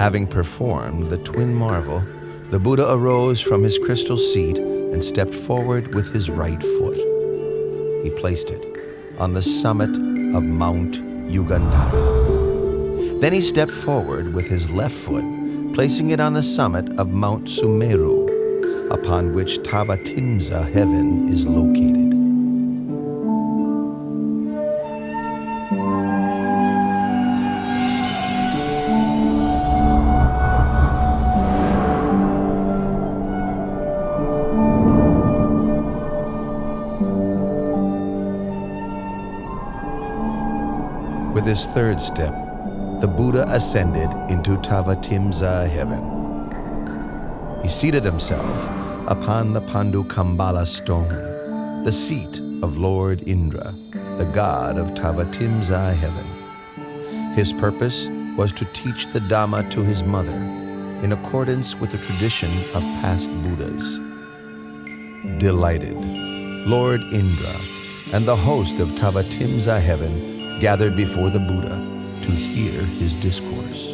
Having performed the twin marvel, the Buddha arose from his crystal seat and stepped forward with his right foot. He placed it on the summit of Mount Yugandhara. Then he stepped forward with his left foot, placing it on the summit of Mount Sumeru, upon which Tavatimsa heaven is located. With his third step, the Buddha ascended into Tavatimsa heaven. He seated himself upon the Pandukambala stone, the seat of Lord Indra, the god of Tavatimsa heaven. His purpose was to teach the Dhamma to his mother, in accordance with the tradition of past Buddhas. Delighted, Lord Indra and the host of Tavatimsa heaven gathered before the Buddha to hear his discourse.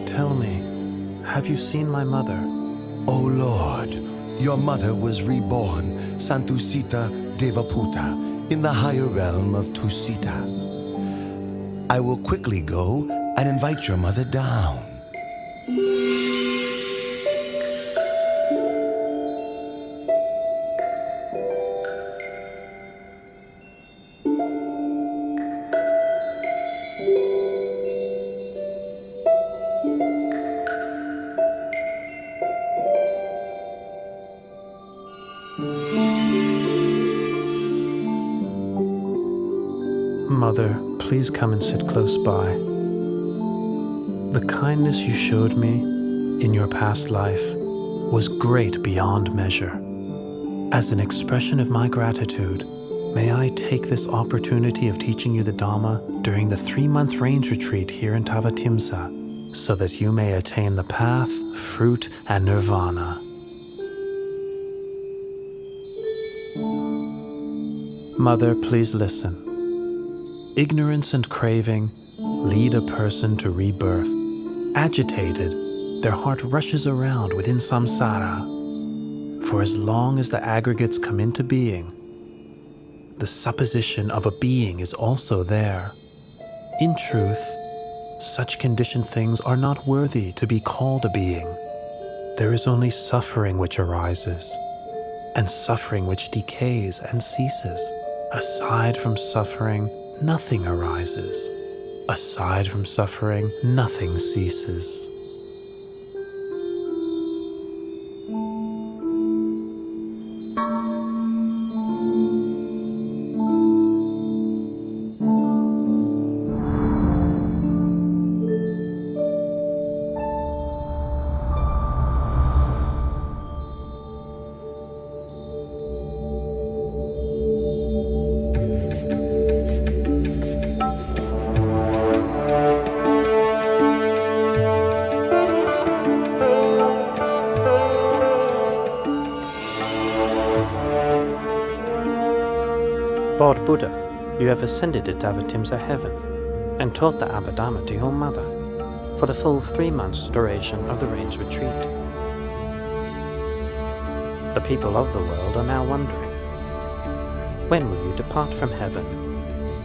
Tell me, have you seen my mother? O Lord, your mother was reborn, Santusita Devaputa, in the higher realm of Tusita. I will quickly go and invite your mother down. Mother, please come and sit close by. The kindness you showed me in your past life was great beyond measure. As an expression of my gratitude, may I take this opportunity of teaching you the Dhamma during the 3-month range retreat here in Tavatimsa, so that you may attain the path, fruit, and nirvana. Mother, please listen. Ignorance and craving lead a person to rebirth. Agitated, their heart rushes around within samsara. For as long as the aggregates come into being, the supposition of a being is also there. In truth, such conditioned things are not worthy to be called a being. There is only suffering which arises, and suffering which decays and ceases. Aside from suffering, nothing arises. Aside from suffering, nothing ceases. Lord Buddha, you have ascended to Tavatimsa heaven and taught the Abhidhamma to your mother for the full 3 months duration of the range retreat. The people of the world are now wondering, when will you depart from heaven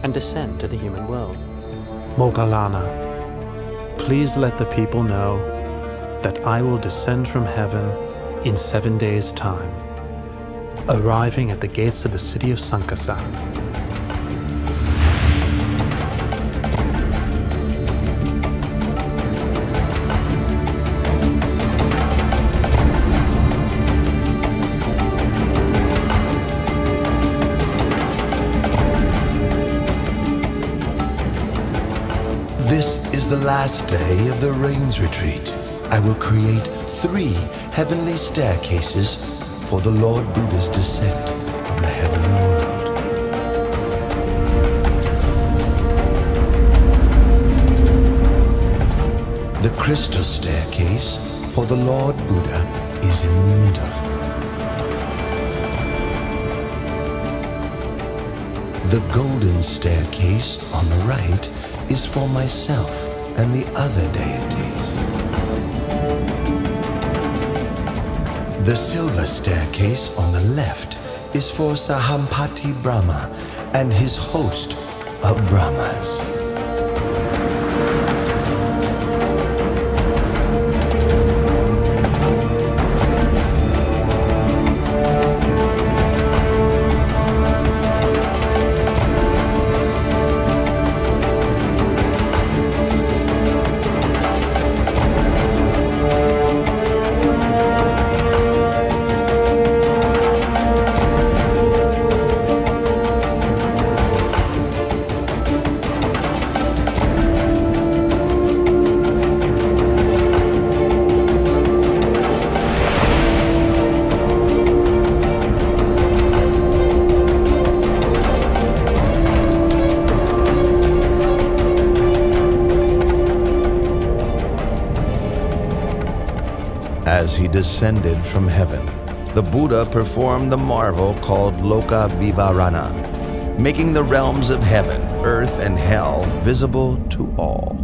and descend to the human world? Moggallana, please let the people know that I will descend from heaven in 7 days' time, arriving at the gates of the city of Sankasa. This is the last day of the rains retreat. I will create 3 heavenly staircases for the Lord Buddha's descent from the heavenly world. The crystal staircase for the Lord Buddha is in the middle. The golden staircase on the right is for myself and the other deities. The silver staircase on the left is for Sahampati Brahma and his host of Brahmas. As he descended from heaven, the Buddha performed the marvel called Loka Vivarana, making the realms of heaven, earth, and hell visible to all.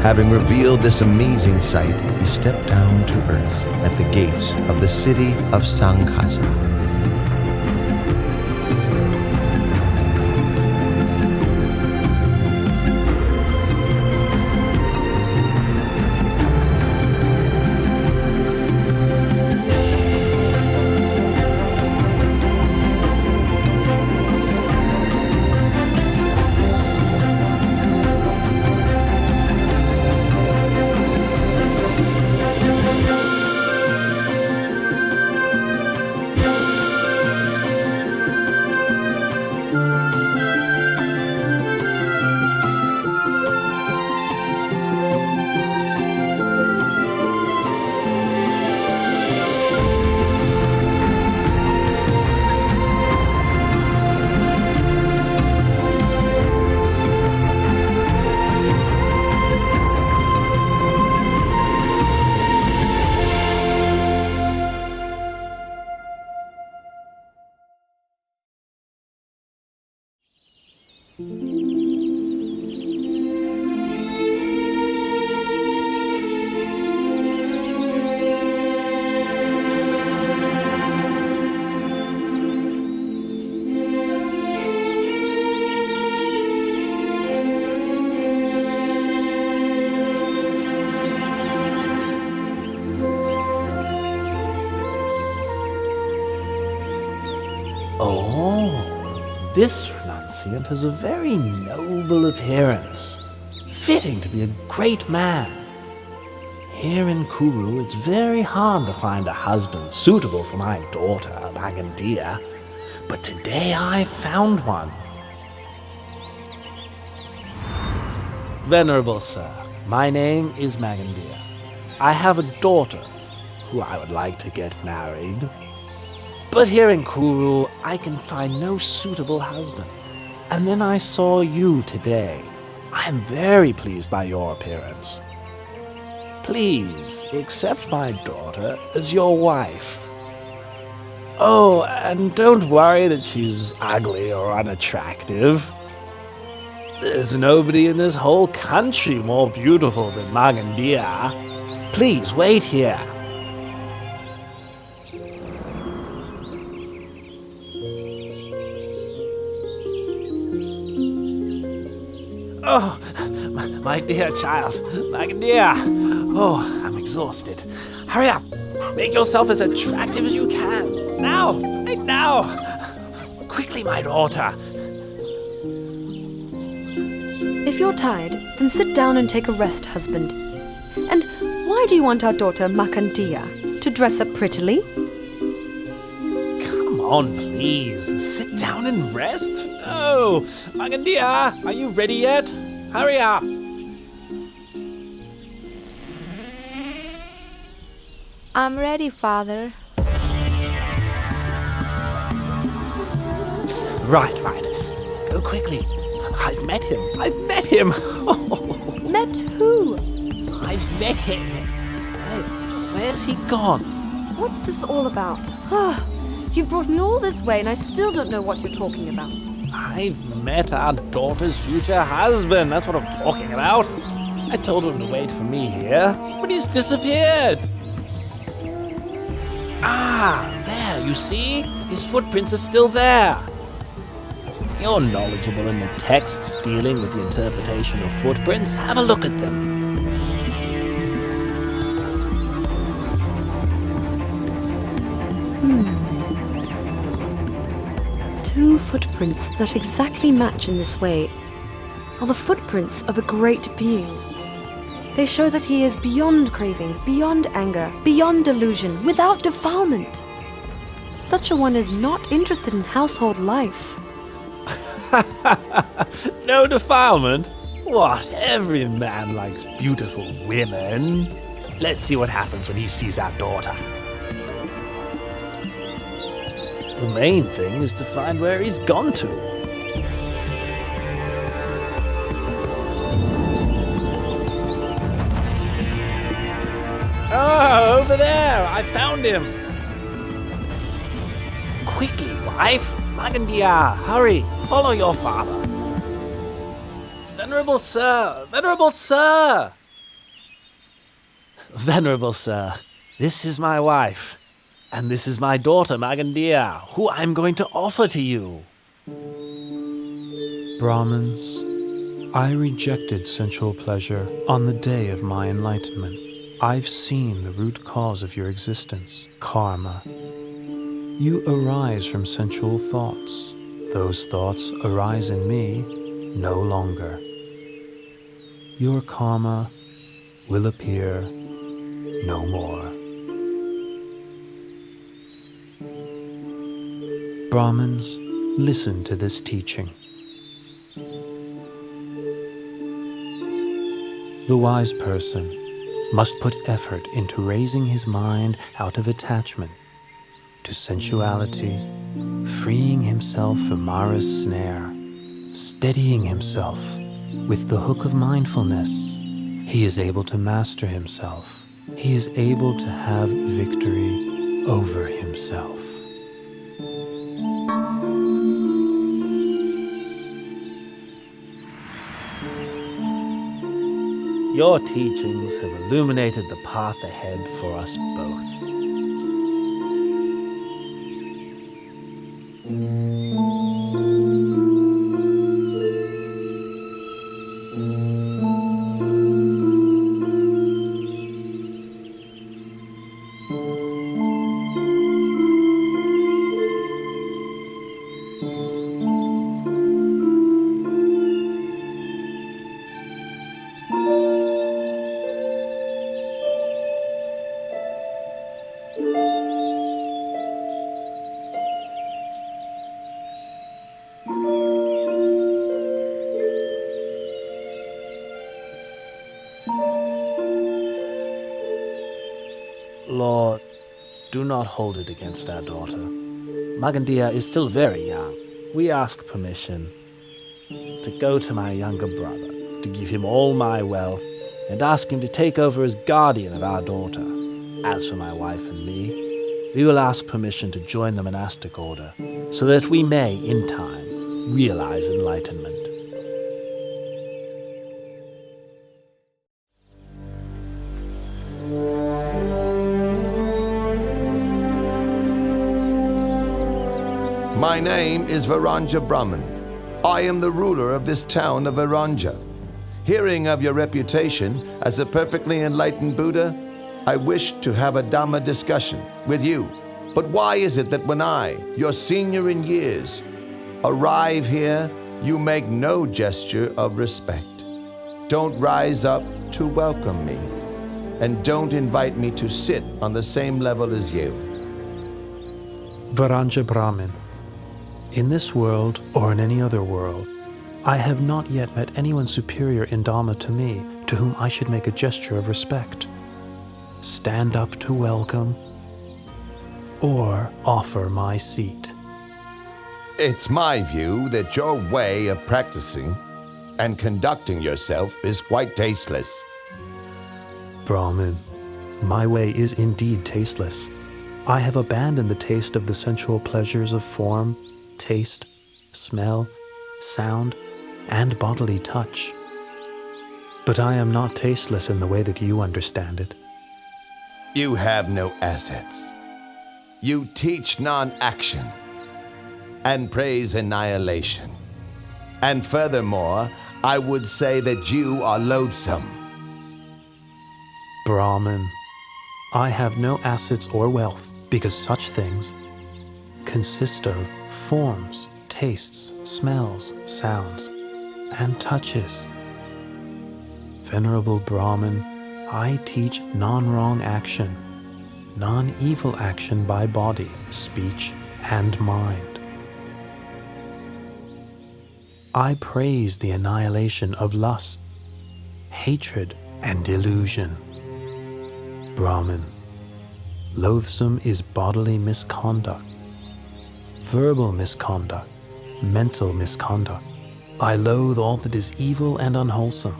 Having revealed this amazing sight, he stepped down to earth at the gates of the city of Sangha. Oh, this renunciant has a very noble appearance, fitting to be a great man. Here in Kuru, it's very hard to find a husband suitable for my daughter, Magandia, but today I found one. Venerable sir, my name is Magandia. I have a daughter who I would like to get married. But here in Kuru, I can find no suitable husband. And then I saw you today. I am very pleased by your appearance. Please accept my daughter as your wife. Oh, and don't worry that she's ugly or unattractive. There's nobody in this whole country more beautiful than Magandia. Please wait here. Oh, my dear child, Magandia. Oh, I'm exhausted. Hurry up. Make yourself as attractive as you can. Now, right now. Quickly, my daughter. If you're tired, then sit down and take a rest, husband. And why do you want our daughter Makandia to dress up prettily? Come on, please. Sit down and rest. Oh, Magandia, are you ready yet? Hurry up. I'm ready, Father. Right. Go quickly. I've met him. Met who? I've met him. Hey, where's he gone? What's this all about? You've brought me all this way and I still don't know what you're talking about. I've met our daughter's future husband. That's what I'm talking about. I told him to wait for me here, but he's disappeared. Ah, there, you see? His footprints are still there. You're knowledgeable in the texts dealing with the interpretation of footprints. Have a look at them. 2 footprints that exactly match in this way are the footprints of a great being. They show that he is beyond craving, beyond anger, beyond delusion, without defilement. Such a one is not interested in household life. No defilement? What? Every man likes beautiful women. Let's see what happens when he sees our daughter. The main thing is to find where he's gone to. Oh, over there! I found him! Quickly, wife! Magandia, hurry! Follow your father! Venerable sir! Venerable sir! Venerable sir, this is my wife. And this is my daughter, Magandia, who I'm going to offer to you. Brahmins, I rejected sensual pleasure on the day of my enlightenment. I've seen the root cause of your existence, karma. You arise from sensual thoughts. Those thoughts arise in me no longer. Your karma will appear no more. Brahmins, listen to this teaching. The wise person must put effort into raising his mind out of attachment to sensuality, freeing himself from Mara's snare, steadying himself with the hook of mindfulness. He is able to master himself. He is able to have victory over himself. Your teachings have illuminated the path ahead for us both. Lord, do not hold it against our daughter. Magandia is still very young. We ask permission to go to my younger brother to give him all my wealth and ask him to take over as guardian of our daughter. As for my wife and me, we will ask permission to join the monastic order so that we may, in time, realize enlightenment. My name is Varanja Brahman. I am the ruler of this town of Varanja. Hearing of your reputation as a perfectly enlightened Buddha, I wish to have a Dhamma discussion with you. But why is it that when I, your senior in years, arrive here, you make no gesture of respect? Don't rise up to welcome me, and don't invite me to sit on the same level as you. Varanja Brahmin, in this world or in any other world, I have not yet met anyone superior in Dhamma to me to whom I should make a gesture of respect, stand up to welcome, or offer my seat. It's my view that your way of practicing and conducting yourself is quite tasteless. Brahmin, my way is indeed tasteless. I have abandoned the taste of the sensual pleasures of form, taste, smell, sound, and bodily touch. But I am not tasteless in the way that you understand it. You have no assets. You teach non-action and praise annihilation. And furthermore, I would say that you are loathsome. Brahmin, I have no assets or wealth because such things consist of forms, tastes, smells, sounds, and touches. Venerable Brahmin, I teach non-wrong action, non-evil action by body, speech, and mind. I praise the annihilation of lust, hatred, and delusion. Brahmin, loathsome is bodily misconduct, verbal misconduct, mental misconduct. I loathe all that is evil and unwholesome.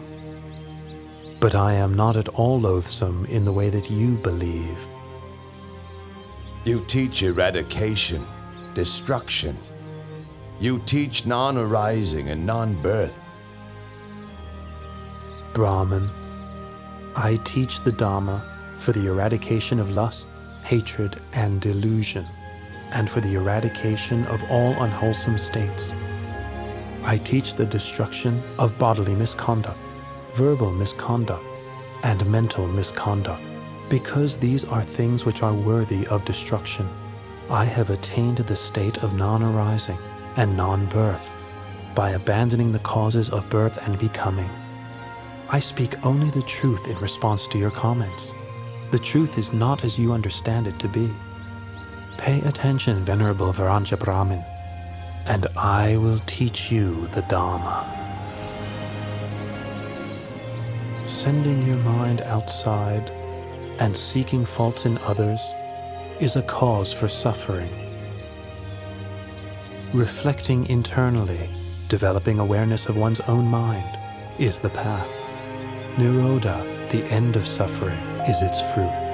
But I am not at all loathsome in the way that you believe. You teach eradication, destruction. You teach non-arising and non-birth. Brahman, I teach the Dhamma for the eradication of lust, hatred, and delusion, and for the eradication of all unwholesome states. I teach the destruction of bodily misconduct, verbal misconduct, and mental misconduct, because these are things which are worthy of destruction. I have attained the state of non-arising and non-birth by abandoning the causes of birth and becoming. I speak only the truth in response to your comments. The truth is not as you understand it to be. Pay attention, Venerable Varanja Brahmin, and I will teach you the Dhamma. Sending your mind outside and seeking faults in others is a cause for suffering. Reflecting internally, developing awareness of one's own mind, is the path. Nirodha, the end of suffering, is its fruit.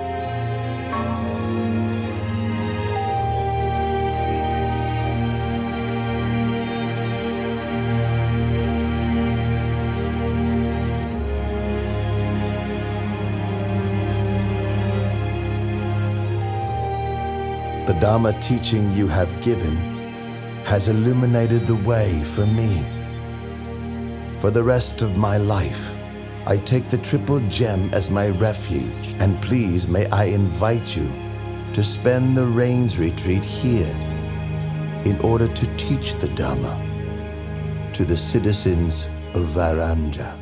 The Dhamma teaching you have given has illuminated the way for me. For the rest of my life, I take the Triple Gem as my refuge, and please may I invite you to spend the Rains Retreat here in order to teach the Dhamma to the citizens of Varanja.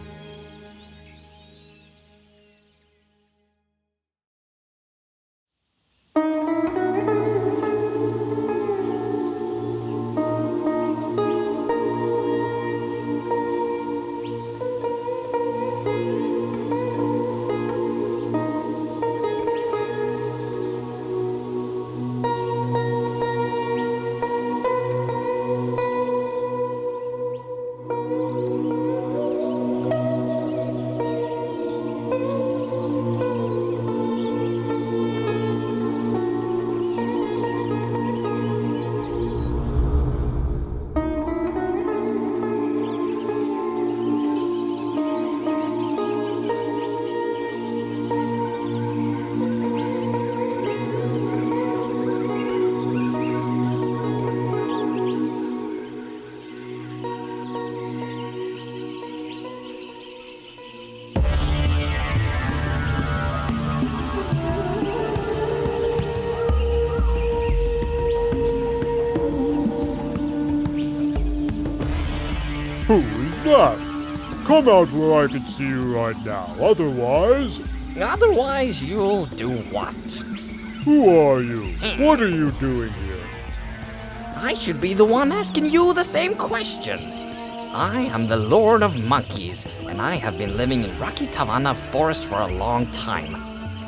Come out where I can see you right now. Otherwise, you'll do what? Who are you? What are you doing here? I should be the one asking you the same question. I am the Lord of Monkeys, and I have been living in Rocky Tavanna Forest for a long time.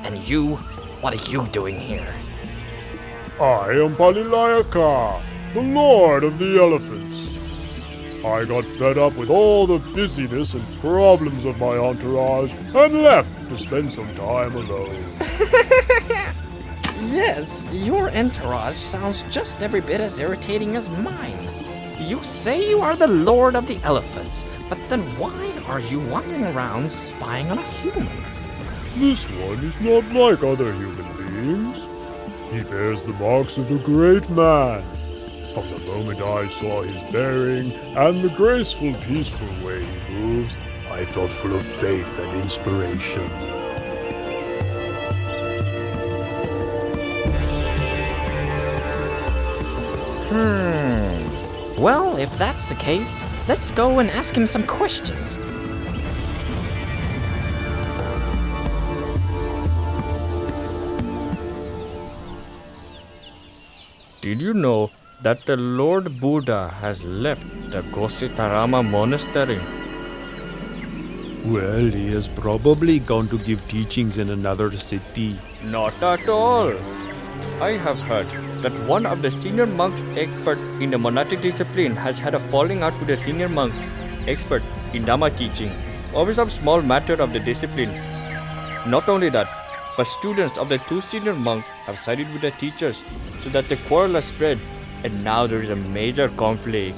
And you, what are you doing here? I am Palilayaka, the Lord of the Elephants. I got fed up with all the busyness and problems of my entourage and left to spend some time alone. Yes, your entourage sounds just every bit as irritating as mine. You say you are the Lord of the Elephants, but then why are you wandering around spying on a human? This one is not like other human beings. He bears the marks of a great man. From the moment I saw his bearing and the graceful, peaceful way he moves, I felt full of faith and inspiration. Well, if that's the case, let's go and ask him some questions. Did you know that the Lord Buddha has left the Gositarama monastery? Well, he is probably going to give teachings in another city. Not at all. I have heard that one of the senior monks expert in the monastic discipline has had a falling out with a senior monk expert in Dhamma teaching over some small matter of the discipline. Not only that, but students of the two senior monks have sided with the teachers so that the quarrel has spread, and now there is a major conflict.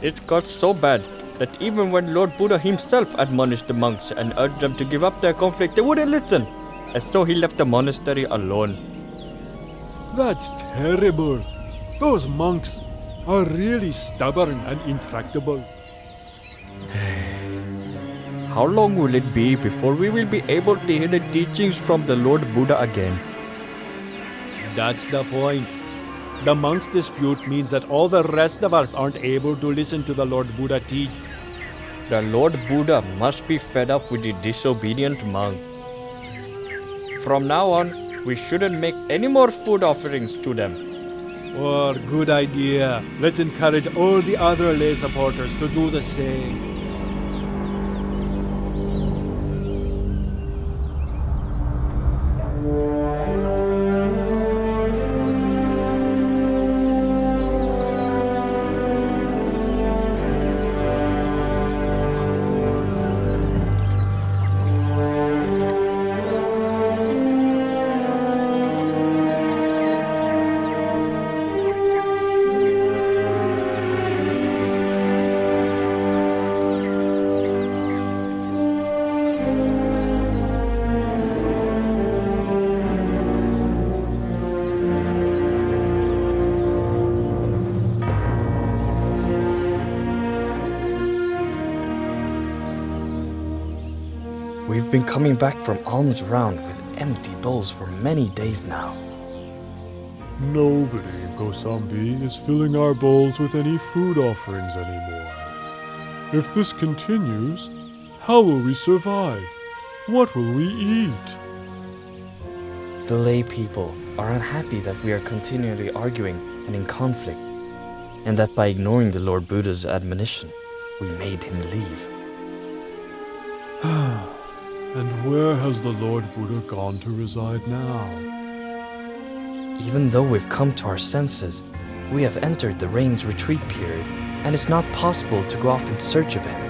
It got so bad that even when Lord Buddha himself admonished the monks and urged them to give up their conflict, they wouldn't listen, and so he left the monastery alone. That's terrible. Those monks are really stubborn and intractable. How long will it be before we will be able to hear the teachings from the Lord Buddha again? That's the point. The monks' dispute means that all the rest of us aren't able to listen to the Lord Buddha teach. The Lord Buddha must be fed up with the disobedient monk. From now on, we shouldn't make any more food offerings to them. Oh, good idea. Let's encourage all the other lay supporters to do the same. We've been coming back from alms round with empty bowls for many days now. Nobody in Kosambi is filling our bowls with any food offerings anymore. If this continues, how will we survive? What will we eat? The lay people are unhappy that we are continually arguing and in conflict, and that by ignoring the Lord Buddha's admonition, we made him leave. And where has the Lord Buddha gone to reside now? Even though we've come to our senses, we have entered the rain's retreat period, and it's not possible to go off in search of him.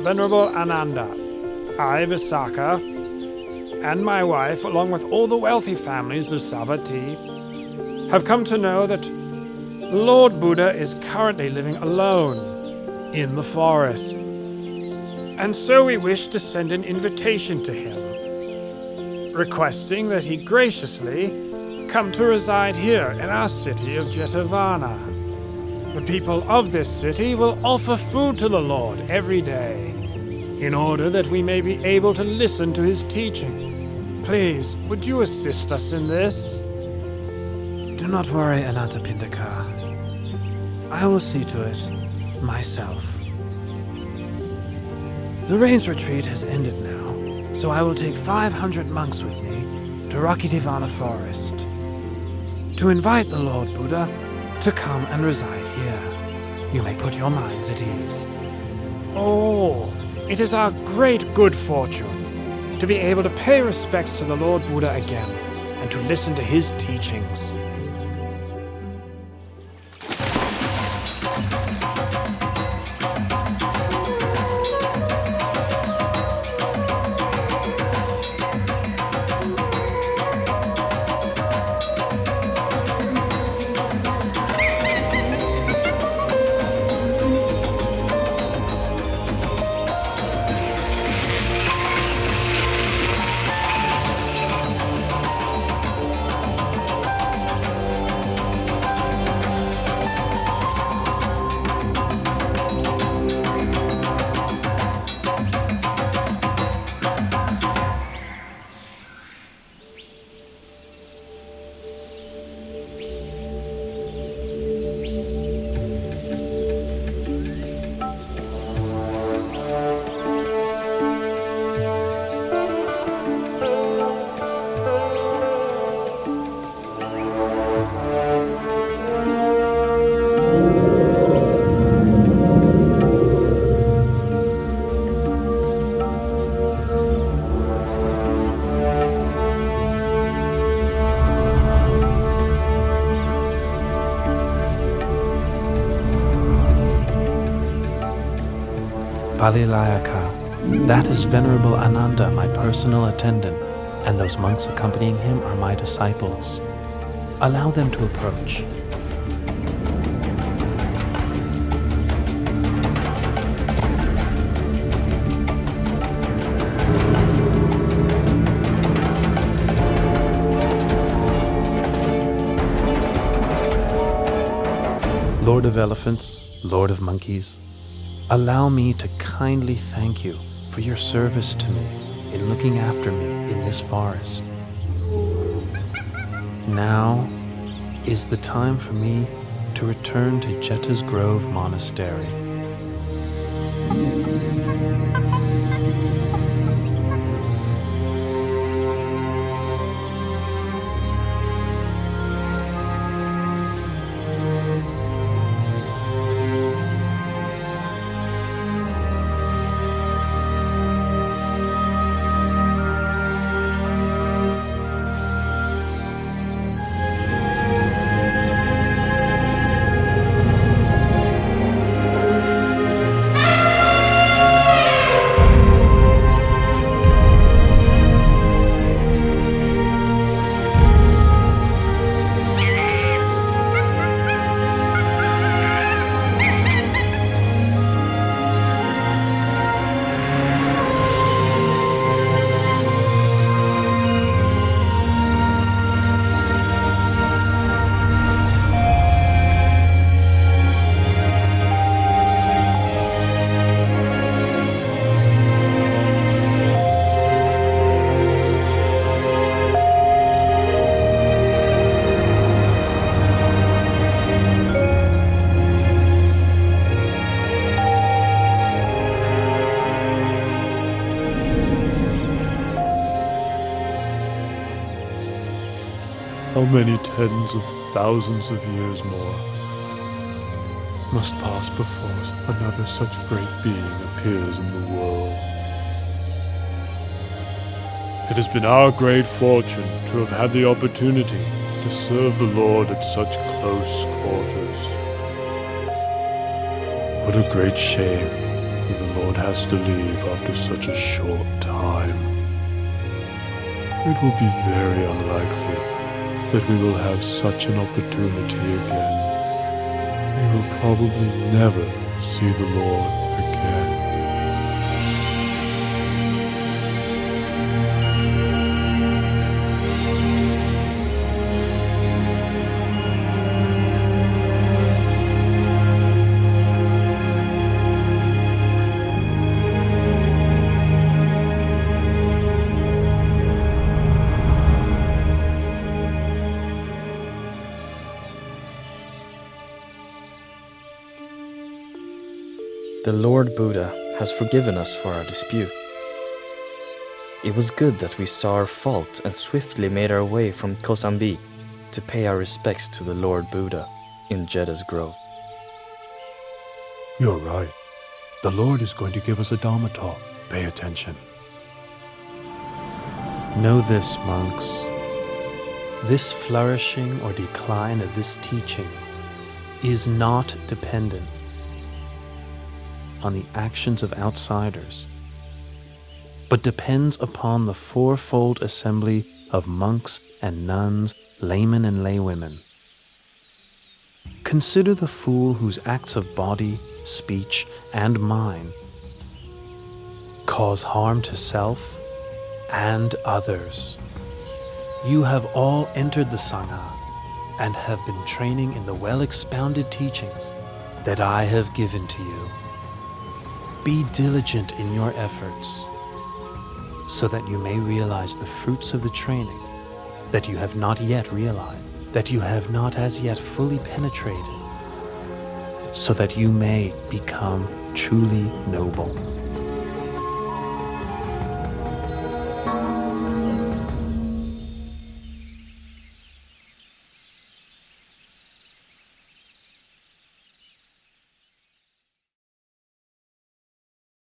Venerable Ananda, I, Visakha, and my wife, along with all the wealthy families of Savatthi, have come to know that Lord Buddha is currently living alone in the forest. And so we wish to send an invitation to him, requesting that he graciously come to reside here in our city of Jetavana. The people of this city will offer food to the Lord every day, in order that we may be able to listen to his teaching. Please, would you assist us in this? Do not worry, Anathapindika. I will see to it myself. The rains retreat has ended now, so I will take 500 monks with me to Rakitivana Forest to invite the Lord Buddha to come and reside here. You may put your minds at ease. Oh, it is our great good fortune to be able to pay respects to the Lord Buddha again and to listen to his teachings. Palilayaka, that is Venerable Ananda, my personal attendant, and those monks accompanying him are my disciples. Allow them to approach. Lord of Elephants, Lord of Monkeys, allow me to kindly thank you for your service to me in looking after me in this forest. Now is the time for me to return to Jeta's Grove Monastery. How many tens of thousands of years more must pass before another such great being appears in the world? It has been our great fortune to have had the opportunity to serve the Lord at such close quarters. What a great shame the Lord has to leave after such a short time. It will be very unlikely that we will have such an opportunity again. We will probably never see the Lord again. The Lord Buddha has forgiven us for our dispute. It was good that we saw our fault and swiftly made our way from Kosambi to pay our respects to the Lord Buddha in Jedda's grove. You're right. The Lord is going to give us a Dhamma talk. Pay attention. Know this, monks. This flourishing or decline of this teaching is not dependent on the actions of outsiders, but depends upon the fourfold assembly of monks and nuns, laymen and laywomen. Consider the fool whose acts of body, speech, and mind cause harm to self and others. You have all entered the Sangha and have been training in the well-expounded teachings that I have given to you. Be diligent in your efforts, so that you may realize the fruits of the training that you have not yet realized, that you have not as yet fully penetrated, so that you may become truly noble.